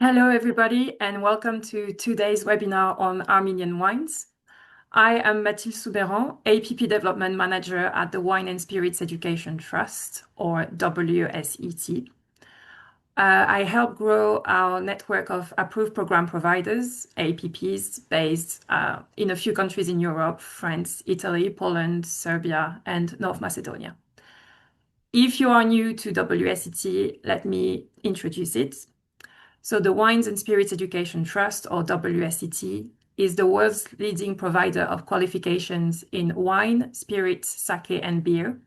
Hello, everybody, and welcome to today's webinar on Armenian wines. I am Mathilde Souberan, APP Development Manager at the Wine and Spirits Education Trust, or WSET. I help grow our network of approved program providers, APPs, based in a few countries in Europe: France, Italy, Poland, Serbia, and North Macedonia. If you are new to WSET, let me introduce it. So the Wines and Spirits Education Trust, or WSET, is the world's leading provider of qualifications in wine, spirits, sake, and beer.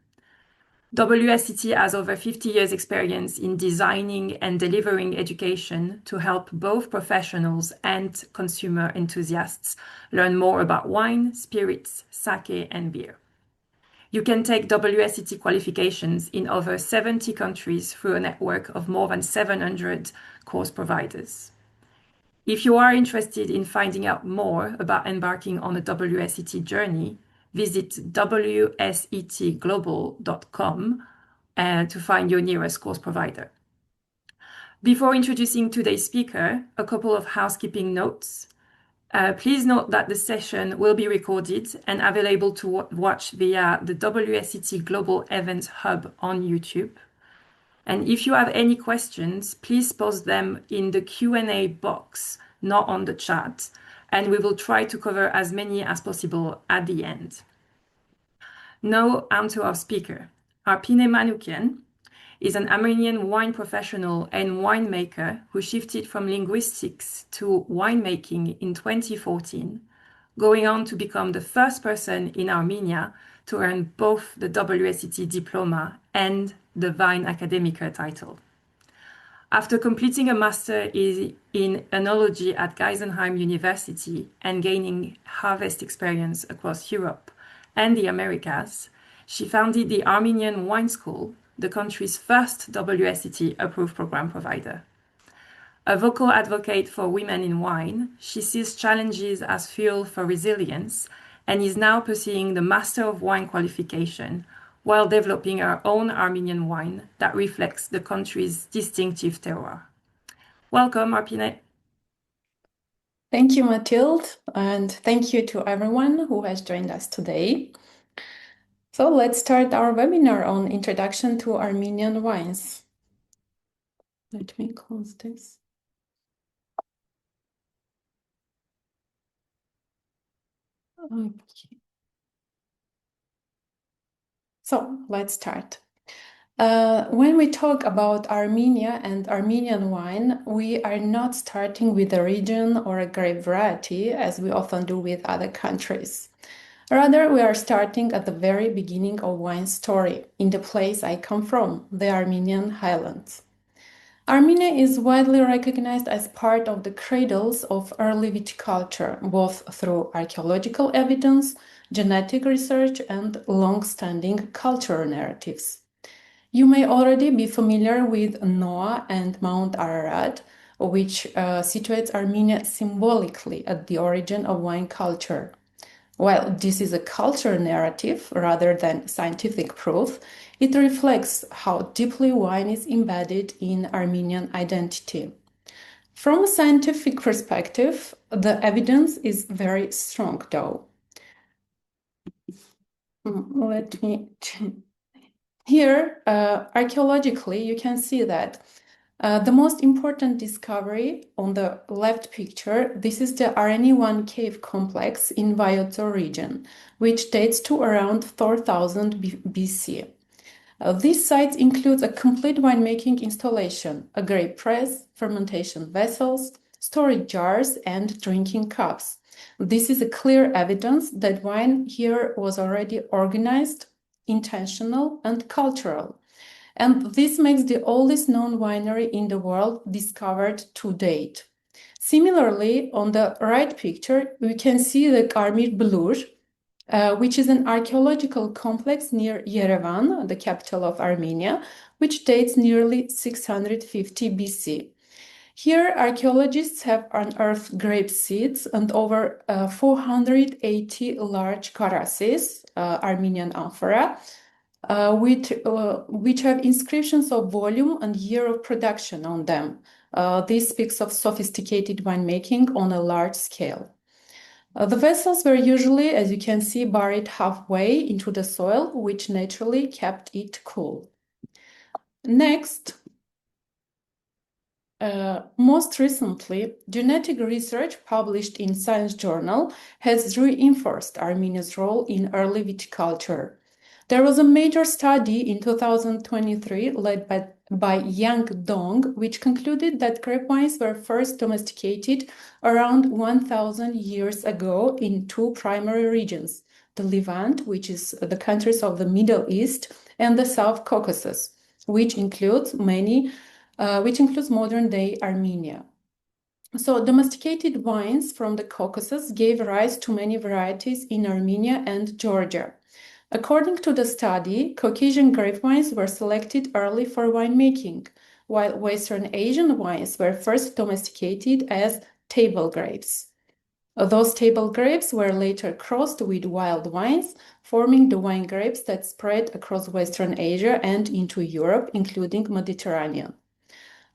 WSET has over 50 years experience in designing and delivering education to help both professionals and consumer enthusiasts learn more about wine, spirits, sake, and beer. You can take WSET qualifications in over 70 countries through a network of more than 700 course providers. If you are interested in finding out more about embarking on a WSET journey, visit wsetglobal.com to find your nearest course provider. Before introducing today's speaker, a couple of housekeeping notes. Please note that the session will be recorded and available to watch via the WSET Global Events Hub on YouTube. And if you have any questions, please post them in the Q&A box, not on the chat, and we will try to cover as many as possible at the end. Now, on to our speaker. Arpine Manoukian is an Armenian wine professional and winemaker who shifted from linguistics to winemaking in 2014, going on to become the first person in Armenia to earn both the WSET diploma and the Vine Academica title. After completing a master in enology at Geisenheim University and gaining harvest experience across Europe and the Americas, she founded the Armenian Wine School, the country's first WSET approved program provider. A vocal advocate for women in wine, she sees challenges as fuel for resilience and is now pursuing the Master of Wine qualification while developing her own Armenian wine that reflects the country's distinctive terroir. Welcome, Arpine. Thank you, Mathilde, and thank you to everyone who has joined us today. So let's start our webinar on Introduction to Armenian Wines. Let me close this. Okay. So let's start. When we talk about Armenia and Armenian wine, we are not starting with a region or a grape variety, as we often do with other countries. Rather, we are starting at the very beginning of wine story, in the place I come from, the Armenian highlands. Armenia is widely recognized as part of the cradles of early viticulture, both through archaeological evidence, genetic research, and long-standing cultural narratives. You may already be familiar with Noah and Mount Ararat, which situates Armenia symbolically at the origin of wine culture. While this is a cultural narrative rather than scientific proof, it reflects how deeply wine is embedded in Armenian identity. From a scientific perspective, the evidence is very strong, though. Here, archaeologically, you can see that the most important discovery on the left picture, this is the RNE1 cave complex in Vayots Dzor region, which dates to around 4000 BC. This site includes a complete winemaking installation, a grape press, fermentation vessels, storage jars, and drinking cups. This is a clear evidence that wine here was already organized, intentional, and cultural. And this makes the oldest known winery in the world discovered to date. Similarly, on the right picture, we can see the Karmir Blur, which is an archaeological complex near Yerevan, the capital of Armenia, which dates nearly 650 BC. Here, archaeologists have unearthed grape seeds and over 480 large karasis, Armenian amphora, which have inscriptions of volume and year of production on them, This speaks of sophisticated winemaking on a large scale. The vessels were usually, as you can see, buried halfway into the soil, which naturally kept it cool. Next, most recently, genetic research published in Science Journal has reinforced Armenia's role in early viticulture. There was a major study in 2023 led by Yang Dong, which concluded that grape wines were first domesticated around 1,000 years ago in two primary regions, the Levant, which is the countries of the Middle East, and the South Caucasus, which includes modern-day Armenia. So domesticated wines from the Caucasus gave rise to many varieties in Armenia and Georgia. According to the study, Caucasian grape wines were selected early for winemaking, while Western Asian wines were first domesticated as table grapes. Those table grapes were later crossed with wild wines, forming the wine grapes that spread across Western Asia and into Europe, including Mediterranean.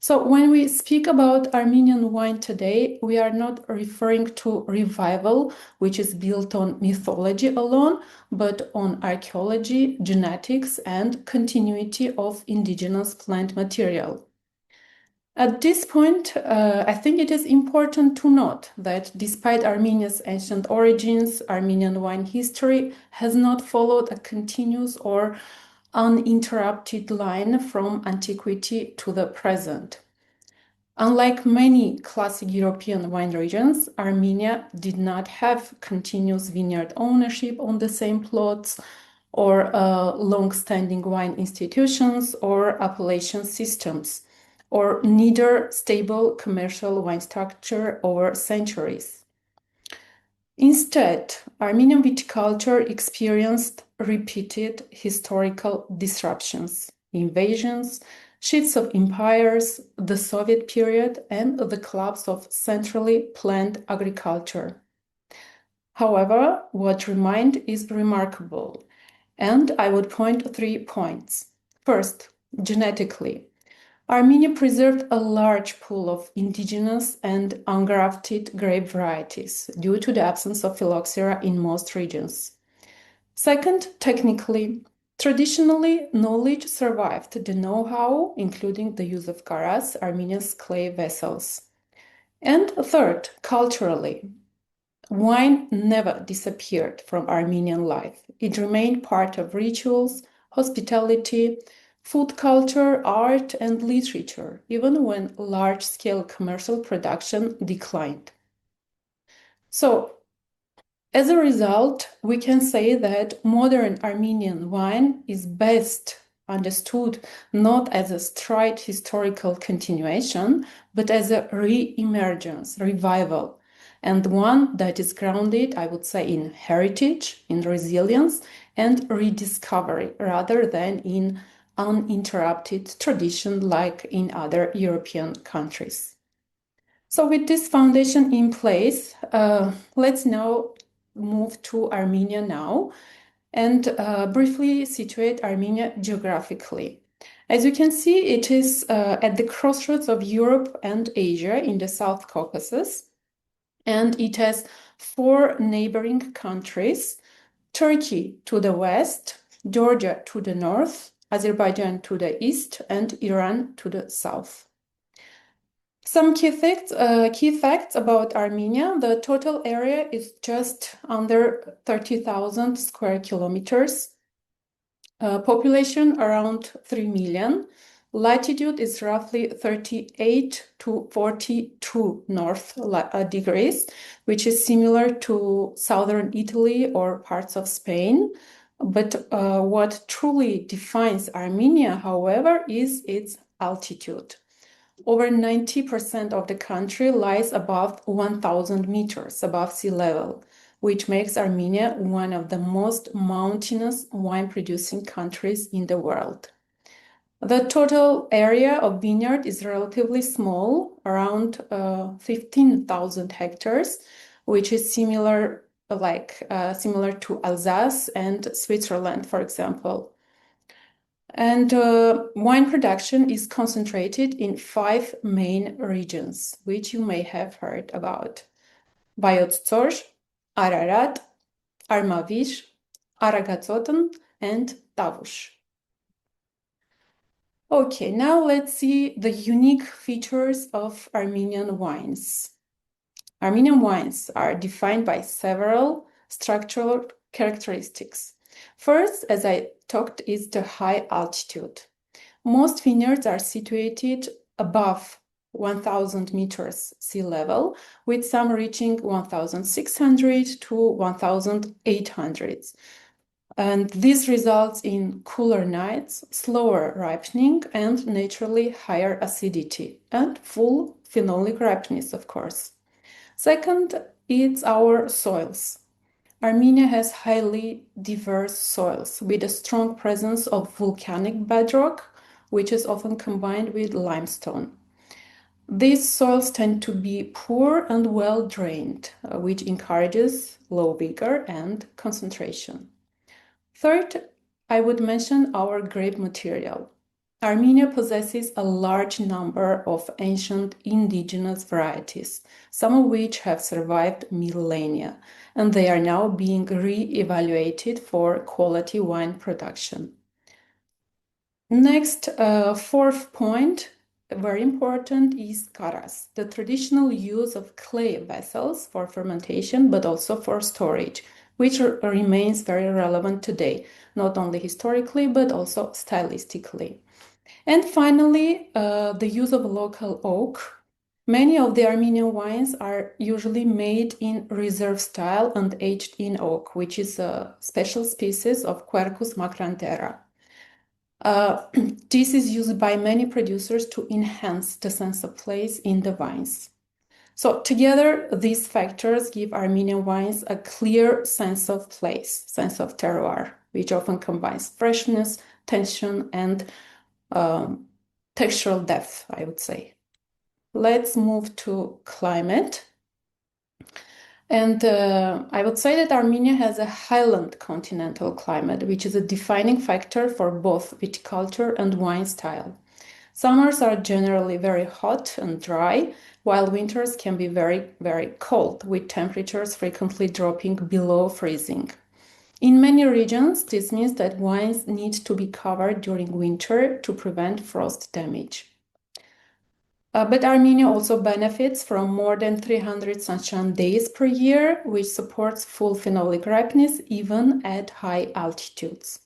So when we speak about Armenian wine today, we are not referring to revival, which is built on mythology alone, but on archaeology, genetics, and continuity of indigenous plant material. At this point, I think it is important to note that despite Armenia's ancient origins, Armenian wine history has not followed a continuous or uninterrupted line from antiquity to the present. Unlike many classic European wine regions, Armenia did not have continuous vineyard ownership on the same plots or long-standing wine institutions or appellation systems, or neither stable commercial wine structure over centuries. Instead, Armenian viticulture experienced repeated historical disruptions, invasions, shifts of empires, the Soviet period, and the collapse of centrally planned agriculture. However, what remained is remarkable, and I would point 3 points. First, genetically, Armenia preserved a large pool of indigenous and ungrafted grape varieties due to the absence of phylloxera in most regions. Second, technically, traditionally, knowledge survived the know-how, including the use of garas, Armenia's clay vessels. And third, culturally, wine never disappeared from Armenian life. It remained part of rituals, hospitality, food culture, art, and literature, even when large-scale commercial production declined. So, as a result, we can say that modern Armenian wine is best understood not as a straight historical continuation, but as a re-emergence, revival, and one that is grounded, I would say, in heritage, in resilience, and rediscovery, rather than in uninterrupted tradition like in other European countries. So with this foundation in place, let's now move to Armenia now and briefly situate Armenia geographically. As you can see, it is at the crossroads of Europe and Asia in the South Caucasus, and it has 4 neighboring countries: Turkey to the west, Georgia to the north, Azerbaijan to the east, and Iran to the south. Some key facts about Armenia. The total area is just under 30,000 square kilometers. Population around 3 million. Latitude is roughly 38 to 42 north degrees, which is similar to southern Italy or parts of Spain. But what truly defines Armenia, however, is its altitude. Over 90% of the country lies above 1,000 meters above sea level, which makes Armenia one of the most mountainous wine-producing countries in the world. The total area of vineyard is relatively small, around 15,000 hectares, which is similar to Alsace and Switzerland, for example. And wine production is concentrated in 5 main regions, which you may have heard about: Vayots Dzor, Ararat, Armavir, Aragazotan, and Tavush. Okay, now let's see the unique features of Armenian wines. Armenian wines are defined by several structural characteristics. First, as I talked, is the high altitude. Most vineyards are situated above 1,000 meters sea level, with some reaching 1,600 to 1,800. And this results in cooler nights, slower ripening, and naturally higher acidity, and full phenolic ripeness, of course. Second, it's our soils. Armenia has highly diverse soils with a strong presence of volcanic bedrock, which is often combined with limestone. These soils tend to be poor and well drained, which encourages low vigor and concentration. Third, I would mention our grape material. Armenia possesses a large number of ancient indigenous varieties, some of which have survived millennia, and they are now being re-evaluated for quality wine production. Next, fourth point, very important, is karas, the traditional use of clay vessels for fermentation, but also for storage, which remains very relevant today, not only historically, but also stylistically. And finally, the use of local oak. Many of the Armenian wines are usually made in reserve style and aged in oak, which is a special species of Quercus macrantera. This is used by many producers to enhance the sense of place in the wines. So together, these factors give Armenian wines a clear sense of place, sense of terroir, which often combines freshness, tension, and textural depth, I would say. Let's move to climate. And I would say that Armenia has a highland continental climate, which is a defining factor for both viticulture and wine style. Summers are generally very hot and dry, while winters can be very, very cold, with temperatures frequently dropping below freezing. In many regions, this means that wines need to be covered during winter to prevent frost damage. But Armenia also benefits from more than 300 sunshine days per year, which supports full phenolic ripeness even at high altitudes.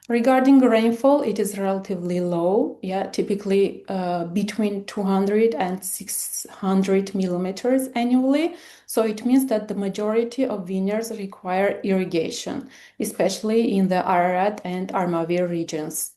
Regarding rainfall, it is relatively low, typically between 200 and 600 millimeters annually. So it means that the majority of vineyards require irrigation, especially in the Ararat and Armavir regions.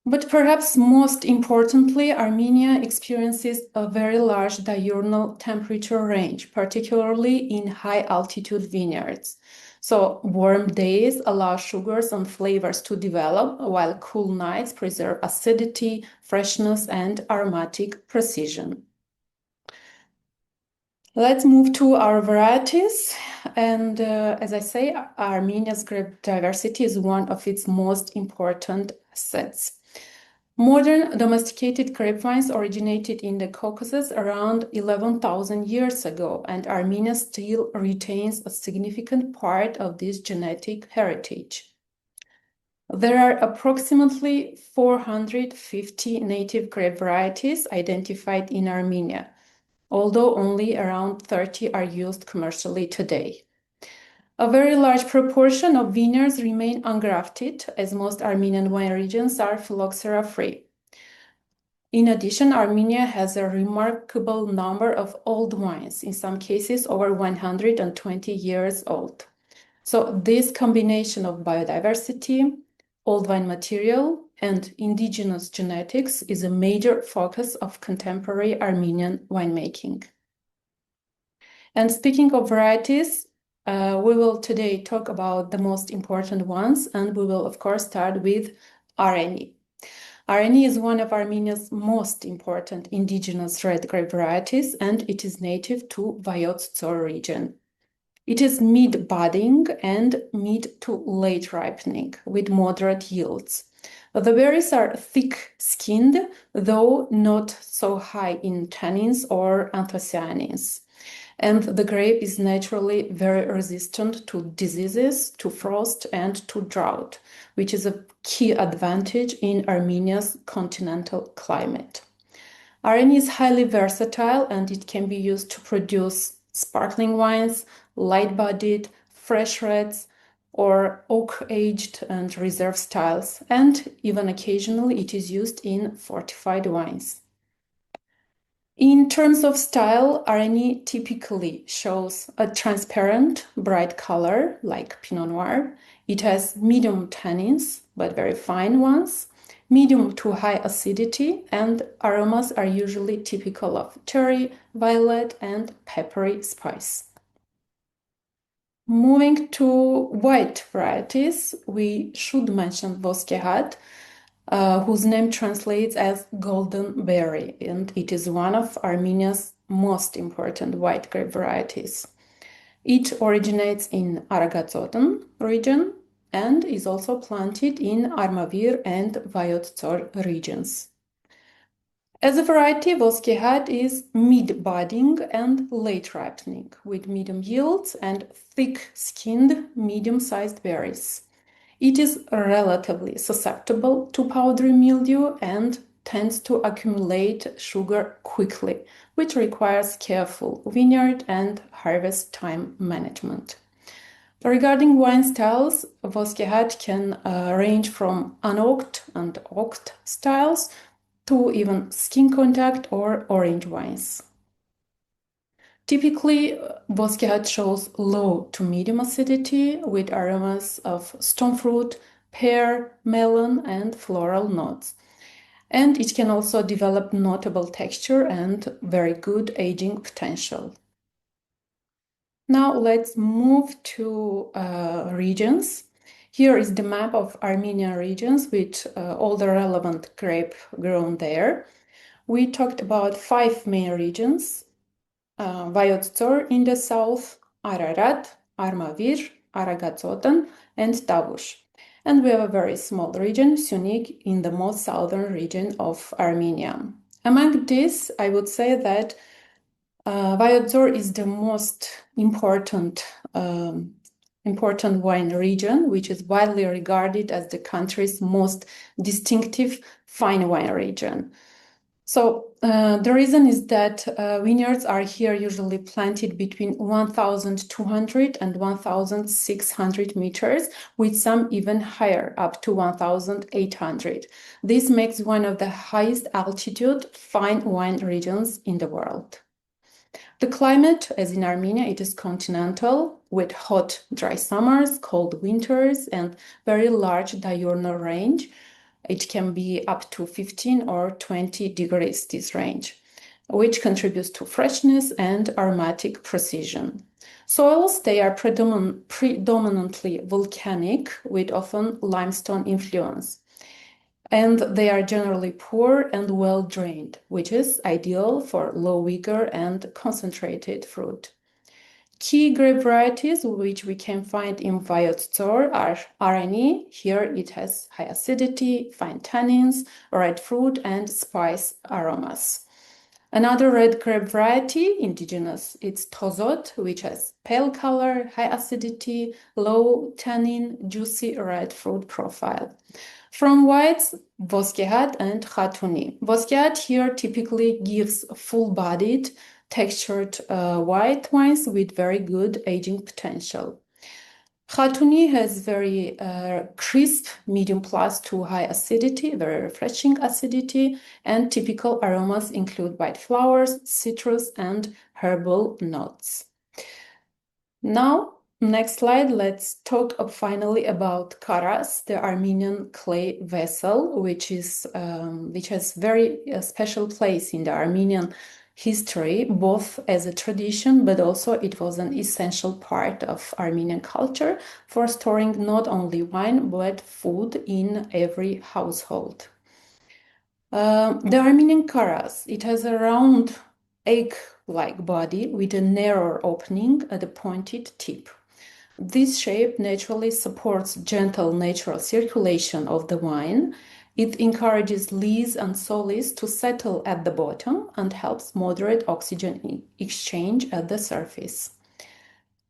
But perhaps most importantly, Armenia experiences a very large diurnal temperature range, particularly in high altitude vineyards. So warm days allow sugars and flavors to develop, while cool nights preserve acidity, freshness, and aromatic precision. Let's move to our varieties. And as I say, Armenia's grape diversity is one of its most important assets. Modern domesticated grapevines originated in the Caucasus around 11,000 years ago, and Armenia still retains a significant part of this genetic heritage. There are approximately 450 native grape varieties identified in Armenia, although only around 30 are used commercially today. A very large proportion of vineyards remain ungrafted, as most Armenian wine regions are phylloxera-free. In addition, Armenia has a remarkable number of old wines, in some cases over 120 years old. So this combination of biodiversity, old wine material, and indigenous genetics is a major focus of contemporary Armenian winemaking. And speaking of varieties, we will today talk about the most important ones, and we will, of course, start with Areni. Areni is one of Armenia's most important indigenous red grape varieties, and it is native to Vayots Dzor region. It is mid-budding and mid to late ripening with moderate yields. The berries are thick-skinned, though not so high in tannins or anthocyanins. And the grape is naturally very resistant to diseases, to frost, and to drought, which is a key advantage in Armenia's continental climate. Armenia is highly versatile and it can be used to produce sparkling wines, light-bodied, fresh reds, or oak-aged and reserve styles, and even occasionally it is used in fortified wines. In terms of style, Armenia typically shows a transparent, bright color like Pinot Noir. It has medium tannins, but very fine ones, medium to high acidity, and aromas are usually typical of cherry, violet, and peppery spice. Moving to white varieties, we should mention Bosquehat, whose name translates as golden berry, and it is one of Armenia's most important white grape varieties. It originates in Aragazotan region and is also planted in Armavir and Vayots Dzor regions. As a variety, Bosquehat is mid-budding and late ripening, with medium yields and thick-skinned, medium-sized berries. It is relatively susceptible to powdery mildew and tends to accumulate sugar quickly, which requires careful vineyard and harvest time management. Regarding wine styles, Bosquehat can range from unoaked and oaked styles to even skin contact or orange wines. Typically, Bosquehat shows low to medium acidity with aromas of stone fruit, pear, melon, and floral notes. And it can also develop notable texture and very good aging potential. Now let's move to regions. Here is the map of Armenian regions with all the relevant grape grown there. We talked about 5 main regions: Vayots Dzor in the south, Ararat, Armavir, Aragazotan, and Tavush. And we have a very small region, Syunik, in the most southern region of Armenia. Among these, I would say that Vayots Dzor is the most important wine region, which is widely regarded as the country's most distinctive fine wine region. So the reason is that vineyards are here usually planted between 1,200 and 1,600 meters, with some even higher, up to 1,800. This makes one of the highest altitude fine wine regions in the world. The climate, as in Armenia, it is continental, with hot, dry summers, cold winters, and very large diurnal range. It can be up to 15 or 20 degrees, this range, which contributes to freshness and aromatic precision. Soils, they are predominantly volcanic, with often limestone influence. And they are generally poor and well drained, which is ideal for low vigor and concentrated fruit. Key grape varieties which we can find in Vayots Dzor are Areni. Here it has high acidity, fine tannins, red fruit, and spice aromas. Another red grape variety, indigenous, it's Tozot, which has pale color, high acidity, low tannin, juicy red fruit profile. From whites, Bosquehat and Khatuni. Bosquehat here typically gives full-bodied, textured white wines with very good aging potential. Khatuni has very crisp, medium plus to high acidity, very refreshing acidity, and typical aromas include white flowers, citrus, and herbal notes. Now, next slide, let's talk finally about karas, the Armenian clay vessel, which has very special place in the Armenian history, both as a tradition, but also it was an essential part of Armenian culture for storing not only wine, but food in every household. The Armenian karas, it has a round egg-like body with a narrow opening at the pointed tip. This shape naturally supports gentle natural circulation of the wine. It encourages lees and solis to settle at the bottom and helps moderate oxygen exchange at the surface.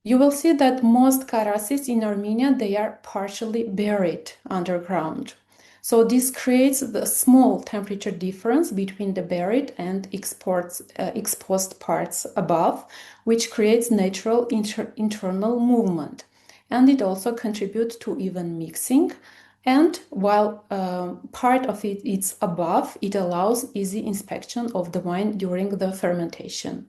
You will see that most karasis in Armenia, they are partially buried underground. So this creates the small temperature difference between the buried and exposed parts above, which creates natural internal movement. And it also contributes to even mixing. And while part of it is above, it allows easy inspection of the wine during the fermentation.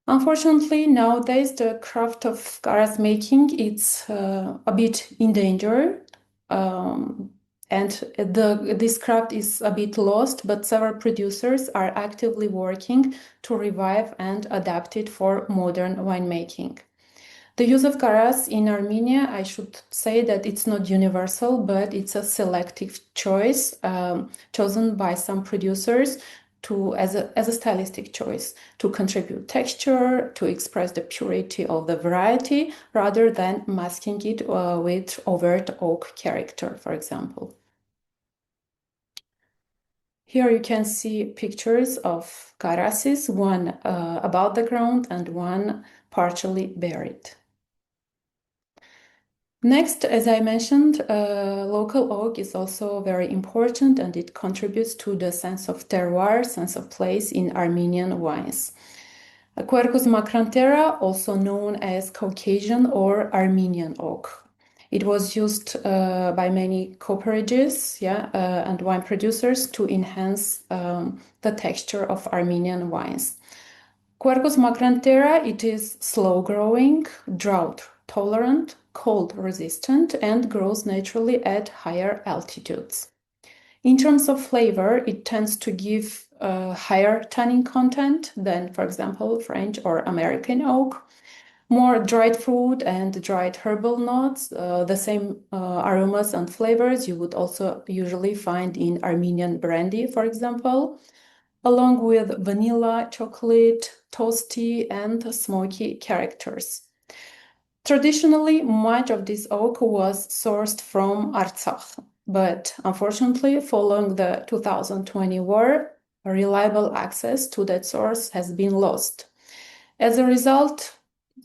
Unfortunately, nowadays the craft of karas making is a bit endangered, and this craft is a bit lost. But several producers are actively working to revive and adapt it for modern winemaking. The use of karas in Armenia, I should say that it's not universal, but it's a selective choice chosen by some producers as a stylistic choice to contribute texture, to express the purity of the variety, rather than masking it with overt oak character, for example. Here you can see pictures of karasis, one above the ground and one partially buried. Next, as I mentioned, local oak is also very important, and it contributes to the sense of terroir, sense of place in Armenian wines. Quercus macrantera, also known as Caucasian or Armenian oak. It was used by many cooperages, and wine producers to enhance the texture of Armenian wines. Quercus macrantera, it is slow-growing, drought-tolerant, cold-resistant, and grows naturally at higher altitudes. In terms of flavor, it tends to give higher tannin content than, for example, French or American oak, more dried fruit and dried herbal notes, the same aromas and flavors you would also usually find in Armenian brandy, for example, along with vanilla, chocolate, toasty, and smoky characters. Traditionally, much of this oak was sourced from Artsakh, but unfortunately, following the 2020 war, reliable access to that source has been lost. As a result,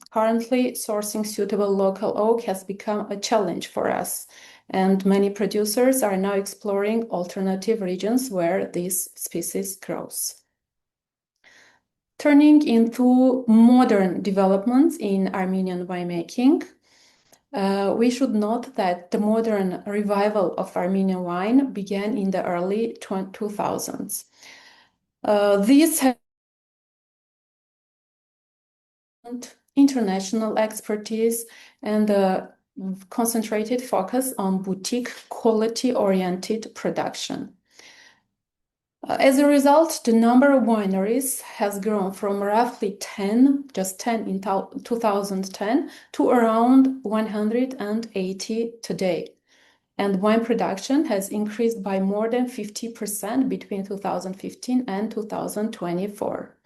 currently, sourcing suitable local oak has become a challenge for us, and many producers are now exploring alternative regions where this species grows. Turning into modern developments in Armenian winemaking, we should note that the modern revival of Armenian wine began in the early 2000s. These have international expertise and a concentrated focus on boutique quality-oriented production. As a result, the number of wineries has grown from roughly 10, just 10 in 2010, to around 180 today. And wine production has increased by more than 50% between 2015 and 2024.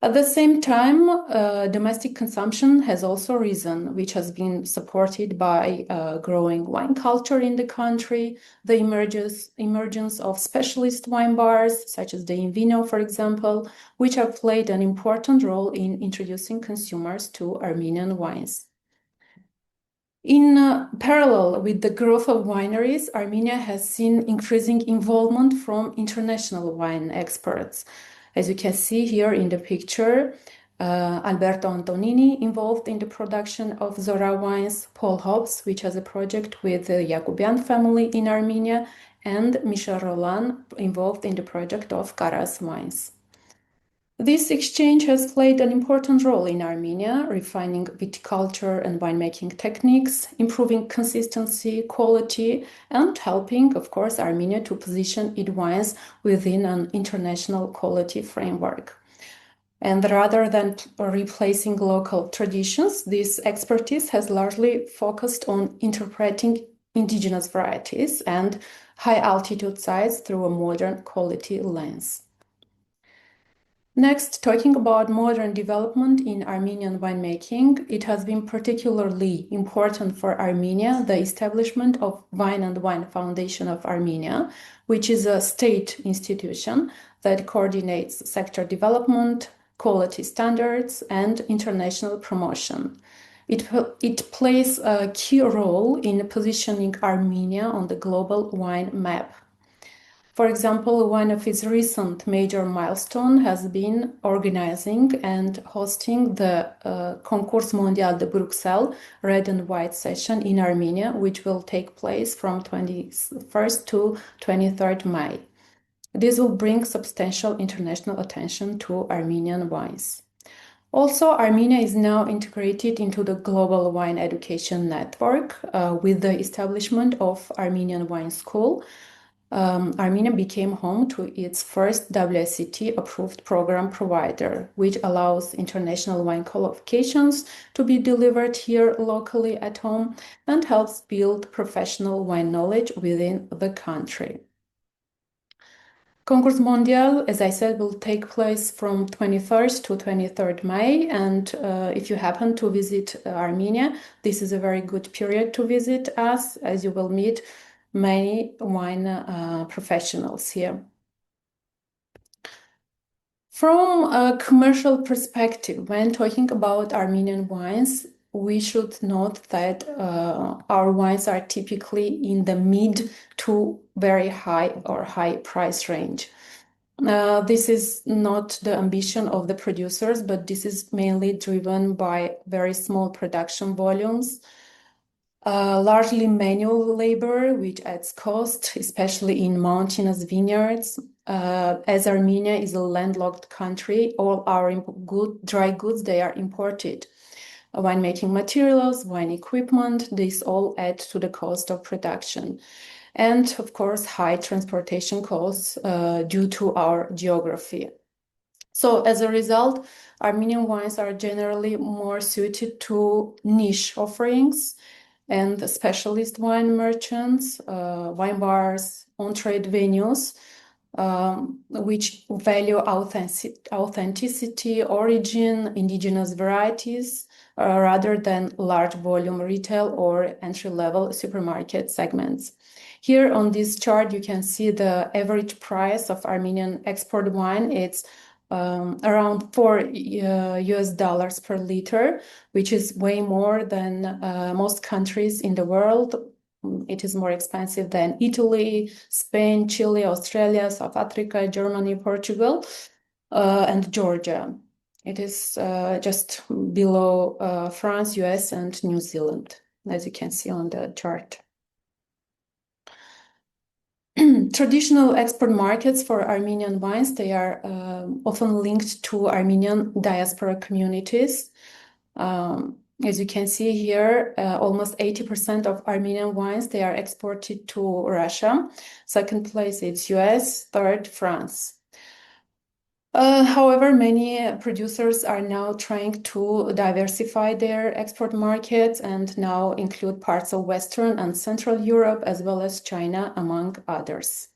At the same time, domestic consumption has also risen, which has been supported by growing wine culture in the country, the emergence of specialist wine bars, such as the Invino, for example, which have played an important role in introducing consumers to Armenian wines. In parallel with the growth of wineries, Armenia has seen increasing involvement from international wine experts. As you can see here in the picture, Alberto Antonini involved in the production of Zora wines, Paul Hobbs, which has a project with the Yakubian family in Armenia, and Michel Roland involved in the project of Karas wines. This exchange has played an important role in Armenia, refining viticulture and winemaking techniques, improving consistency, quality, and helping, of course, Armenia to position its wines within an international quality framework. And rather than replacing local traditions, this expertise has largely focused on interpreting indigenous varieties and high-altitude sites through a modern quality lens. Next, talking about modern development in Armenian winemaking, it has been particularly important for Armenia the establishment of Wine and Wine Foundation of Armenia, which is a state institution that coordinates sector development, quality standards, and international promotion. It plays a key role in positioning Armenia on the global wine map. For example, one of its recent major milestones has been organizing and hosting the Concours Mondial de Bruxelles Red and White session in Armenia, which will take place from 21st to 23rd May. This will bring substantial international attention to Armenian wines. Also, Armenia is now integrated into the global wine education network with the establishment of Armenian Wine School. Armenia became home to its first WSET approved program provider, which allows international wine qualifications to be delivered here locally at home and helps build professional wine knowledge within the country. Concours Mondial, as I said, will take place from 21st to 23rd May. And if you happen to visit Armenia, this is a very good period to visit us, as you will meet many wine professionals here. From a commercial perspective, when talking about Armenian wines, we should note that our wines are typically in the mid to very high or high price range. This is not the ambition of the producers, but this is mainly driven by very small production volumes, largely manual labor, which adds cost, especially in mountainous vineyards. As Armenia is a landlocked country, all our dry goods, they are imported. Winemaking materials, wine equipment, these all add to the cost of production. And of course, high transportation costs due to our geography. So as a result, Armenian wines are generally more suited to niche offerings and specialist wine merchants, wine bars, on-trade venues, which value authenticity, origin, indigenous varieties, rather than large volume retail or entry-level supermarket segments. Here on this chart, you can see the average price of Armenian export wine. It's around $4 per liter, which is way more than most countries in the world. It is more expensive than Italy, Spain, Chile, Australia, South Africa, Germany, Portugal, and Georgia. It is just below France, US, and New Zealand, as you can see on the chart. Traditional export markets for Armenian wines, they are often linked to Armenian diaspora communities. As you can see here, almost 80% of Armenian wines, they are exported to Russia. Second place, it's US. Third, France. However, many producers are now trying to diversify their export markets and now include parts of Western and Central Europe, as well as China, among others.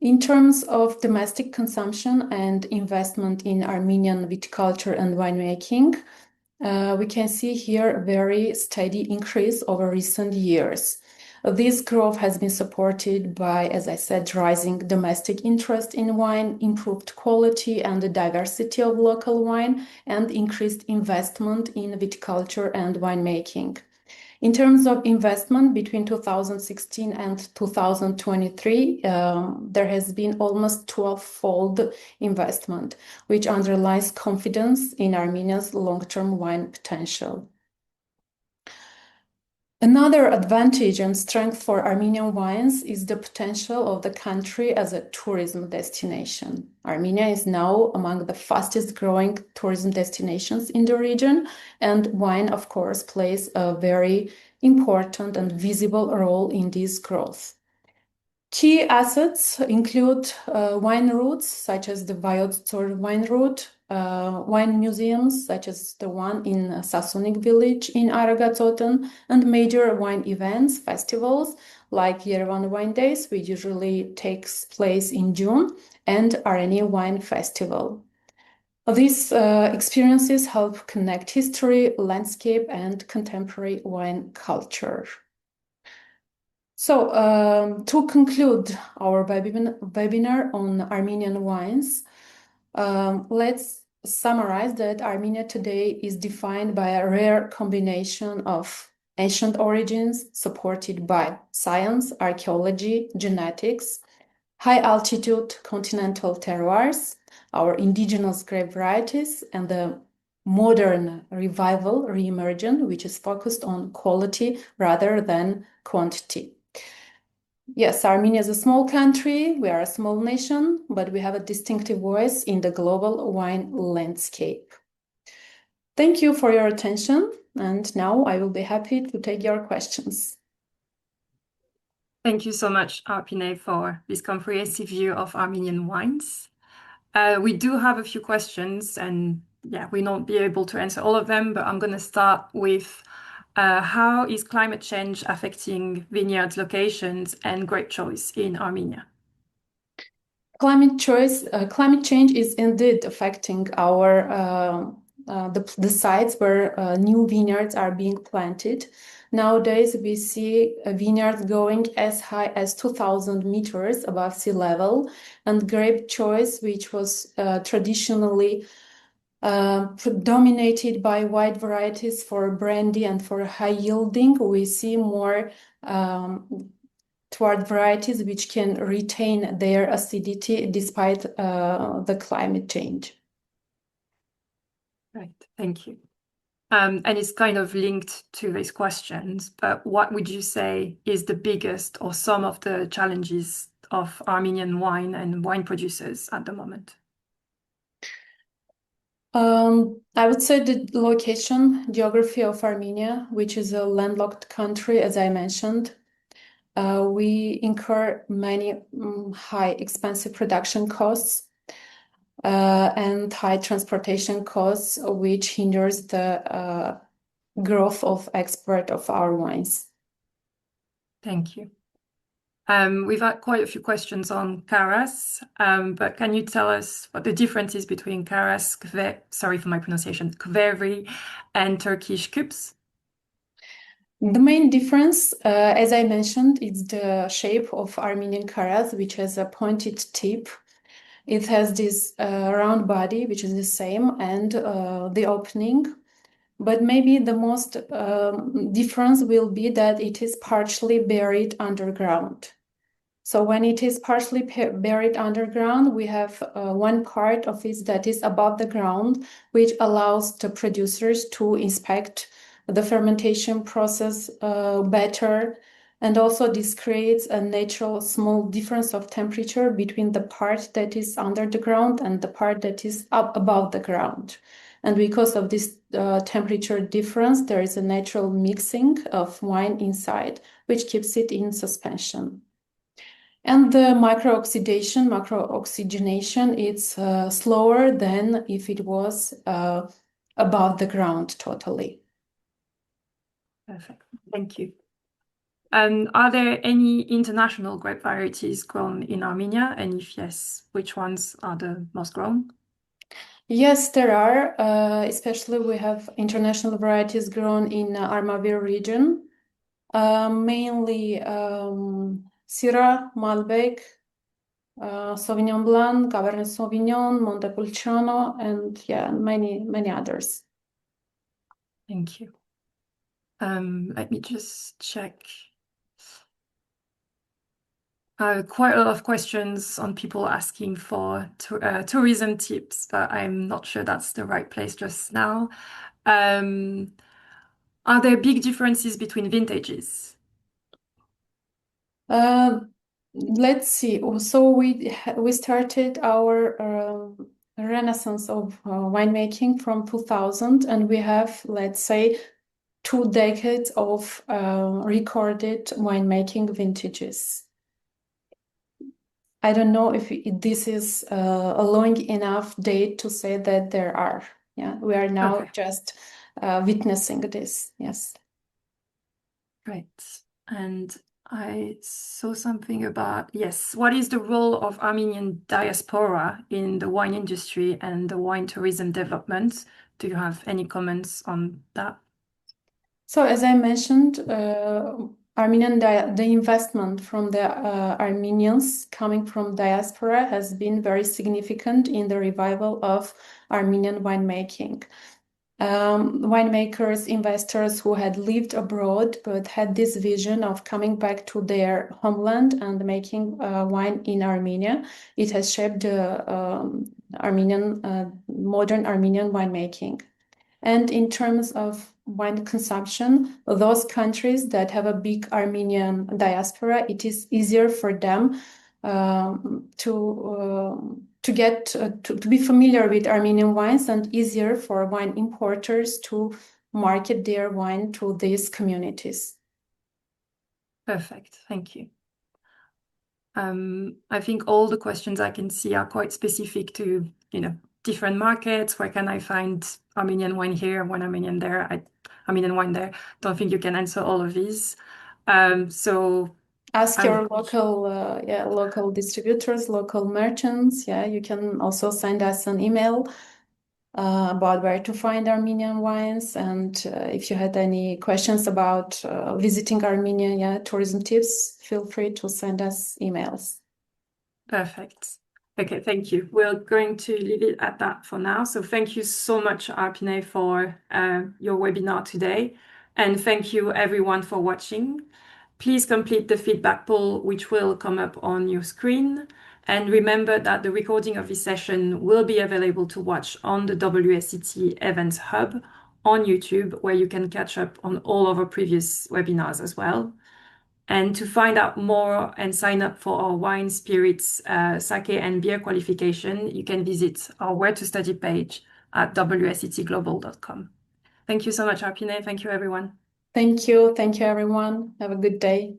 In terms of domestic consumption and investment in Armenian viticulture and winemaking, we can see here a very steady increase over recent years. This growth has been supported by, as I said, rising domestic interest in wine, improved quality and the diversity of local wine, and increased investment in viticulture and winemaking. In terms of investment between 2016 and 2023, there has been almost 12-fold investment, which underlines confidence in Armenia's long-term wine potential. Another advantage and strength for Armenian wines is the potential of the country as a tourism destination. Armenia is now among the fastest growing tourism destinations in the region, and wine, of course, plays a very important and visible role in this growth. Key assets include wine routes such as the Vayots Dzor wine route, wine museums, such as the one in Sasunik village in Aragazotan, and major wine events, festivals, like Yerevan Wine Days, which usually takes place in June, and Armenian Wine Festival. These experiences help connect history, landscape, and contemporary wine culture. So, to conclude our webinar on Armenian wines, let's summarize that Armenia today is defined by a rare combination of ancient origins supported by science, archaeology, genetics, high altitude continental terroirs, our indigenous grape varieties, and the modern revival, reemergence, which is focused on quality rather than quantity. Yes, Armenia is a small country, we are a small nation, but we have a distinctive voice in the global wine landscape. Thank you for your attention, and now I will be happy to take your questions. Thank you so much, Arpine, for this comprehensive view of Armenian wines. We do have a few questions, and yeah, we won't be able to answer all of them, but I'm going to start with how is climate change affecting vineyards locations and grape choice in Armenia? Climate change is indeed affecting our the sites where new vineyards are being planted. Nowadays, we see vineyards going as high as 2,000 meters above sea level, and grape choice, which was traditionally dominated by white varieties for brandy and for high yielding, we see more toward varieties which can retain their acidity despite the climate change. Right, thank you. And it's kind of linked to these questions, but what would you say is the biggest or some of the challenges of Armenian wine and wine producers at the moment? I would say the geography of Armenia, which is a landlocked country, as I mentioned. We incur many high expensive production costs and high transportation costs, which hinders the growth of export of our wines. Thank you. We've had quite a few questions on Karas, but can you tell us what the difference is between Karas, sorry for my pronunciation, Kveri, and Turkish Küps? The main difference, as I mentioned, is the shape of Armenian Karas, which has a pointed tip. It has this round body, which is the same, and the opening. But maybe the most difference will be that it is partially buried underground. So when it is partially buried underground, we have one part of it that is above the ground, which allows the producers to inspect the fermentation process better. And also this creates a natural small difference of temperature between the part that is under the ground and the part that is up above the ground. And because of this temperature difference, there is a natural mixing of wine inside, which keeps it in suspension. And the macro-oxygenation, it's slower than if it was above the ground totally. Perfect. Thank you. Are there any international grape varieties grown in Armenia? And if yes, which ones are the most grown? Yes, there are. Especially we have international varieties grown in Armavir region, mainly Syrah, Malbec, Sauvignon Blanc, Cabernet Sauvignon, Montepulciano, and yeah, many others. Thank you. Let me just check. Quite a lot of questions on people asking for tourism tips, but I'm not sure that's the right place just now. Are there big differences between vintages? Let's see. So we started our renaissance of winemaking from 2000, and we have, let's say, 2 decades of recorded winemaking vintages. I don't know if this is a long enough date to say that there are. Yeah, we are now Okay, just witnessing this. Yes. great. And I saw something about, yes, what is the role of Armenian diaspora in the wine industry and the wine tourism development? Do you have any comments on that? So as I mentioned, the investment from the Armenians coming from diaspora has been very significant in the revival of Armenian winemaking. Winemakers, investors who had lived abroad but had this vision of coming back to their homeland and making wine in Armenia. It has shaped modern Armenian winemaking. And in terms of wine consumption, those countries that have a big Armenian diaspora, it is easier for them to be familiar with Armenian wines and easier for wine importers to market their wine to these communities. Perfect, thank you. I think all the questions I can see are quite specific to, different markets. Where can I find Armenian wine here, Armenian there, Armenian wine there? Don't think you can answer all of these. So Ask I would, your local distributors, local merchants. Yeah, you can also send us an email about where to find Armenian wines. And if you had any questions about visiting Armenia, tourism tips, feel free to send us emails. Perfect. Okay, thank you. We're going to leave it at that for now. So thank you so much, Arpine, for your webinar today. And thank you everyone for watching. Please complete the feedback poll, which will come up on your screen. And remember that the recording of this session will be available to watch on the WSET Events Hub on YouTube, where you can catch up on all of our previous webinars as well. And to find out more and sign up for our wine, spirits, sake, and beer qualification, you can visit our Where to Study page at wsetglobal.com. Thank you so much, Arpine. Thank you, everyone. Thank you. Thank you, everyone. Have a good day.